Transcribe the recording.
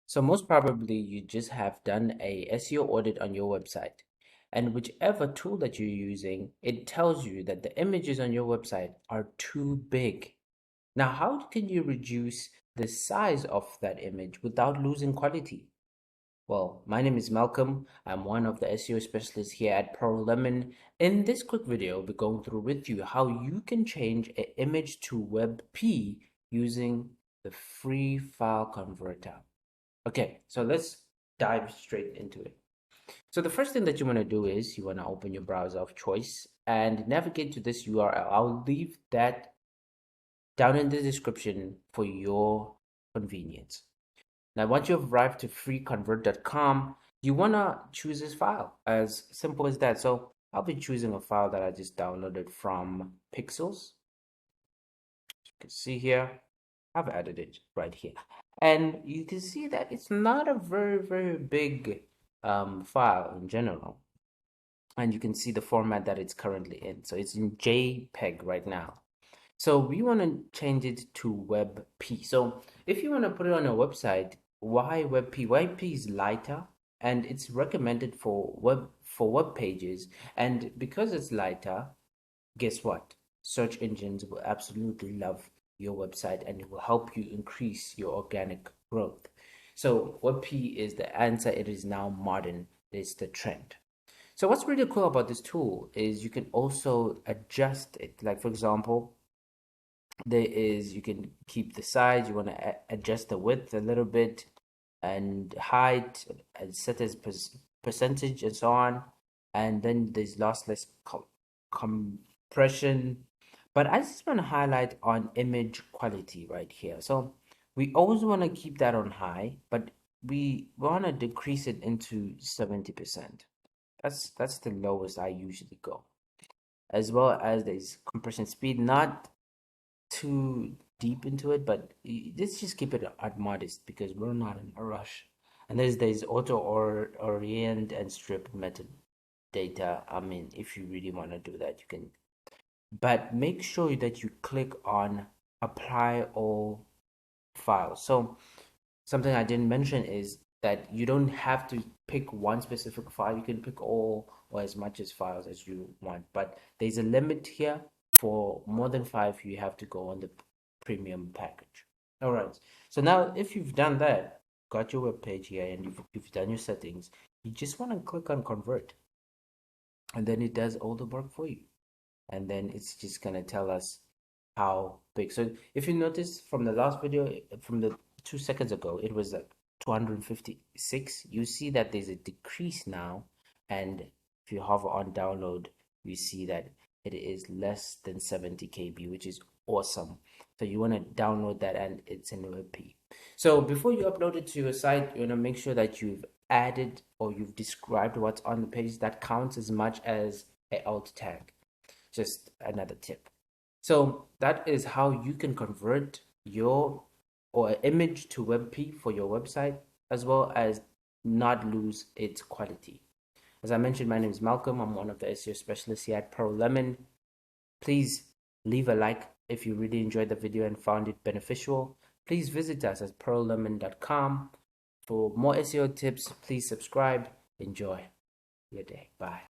So most probably you just have done a SEO audit on your website, and whichever tool that you're using, it tells you that the images on your website are too big. Now, how can you reduce the size of that image without losing quality? Well, my name is Malcolm. I'm one of the SEO specialists here at ProLemon. In this quick video, we'll be going through with you how you can change an image to WebP using the free file converter. Okay, so let's dive straight into it. So the first thing that you want to do is you want to open your browser of choice and navigate to this URL. I'll leave that down in the description for your convenience. Now, once you've arrived to freeconvert.com, you want to choose this file, as simple as that. So I'll be choosing a file that I just downloaded from Pixels. You can see here, I've added it right here. And you can see that it's not a very big file in general. And you can see the format that it's currently in. So it's in JPEG right now. So we want to change it to WebP. So if you want to put it on a website, why WebP? WebP is lighter and it's recommended for web pages. And because it's lighter, guess what? Search engines will absolutely love your website and it will help you increase your organic growth. So WebP is the answer. It is now modern. It's the trend. So what's really cool about this tool is you can also adjust it. Like for example, you can keep the size, you want to adjust the width a little bit and height and set as percentage and so on. And then there's lossless compression. But I just want to highlight on image quality right here. So we always want to keep that on high, but we want to decrease it into 70%. That's the lowest I usually go. As well as there's compression speed, not too deep into it, but let's just keep it at modest because we're not in a rush. And there's auto or orient and strip metadata. I mean, if you really want to do that, you can, but make sure that you click on apply all files. So something I didn't mention is that you don't have to pick one specific file. You can pick all or as much as files as you want, but there's a limit here. For more than 5, you have to go on the premium package. All right, so now if you've done that, got your web page here, and you've done your settings, you just want to click on convert, and then it does all the work for you. And then it's just gonna tell us how big. So if you notice from the last video, from the 2 seconds ago, it was like 256. You see that there's a decrease now, and if you hover on download, you see that it is less than 70 KB, which is awesome. So you want to download that, and it's in WebP. So before you upload it to your site, you want to make sure that you've added or you've described what's on the page. That counts as much as an alt tag. Just another tip. So that is how you can convert your or image to WebP for your website, as well as not lose its quality. As I mentioned, my name is Malcolm. I'm one of the SEO specialists here at ProLemon. Please leave a like if you really enjoyed the video and found it beneficial. Please visit us at prolemon.com. For more SEO tips, please subscribe. Enjoy your day. Bye.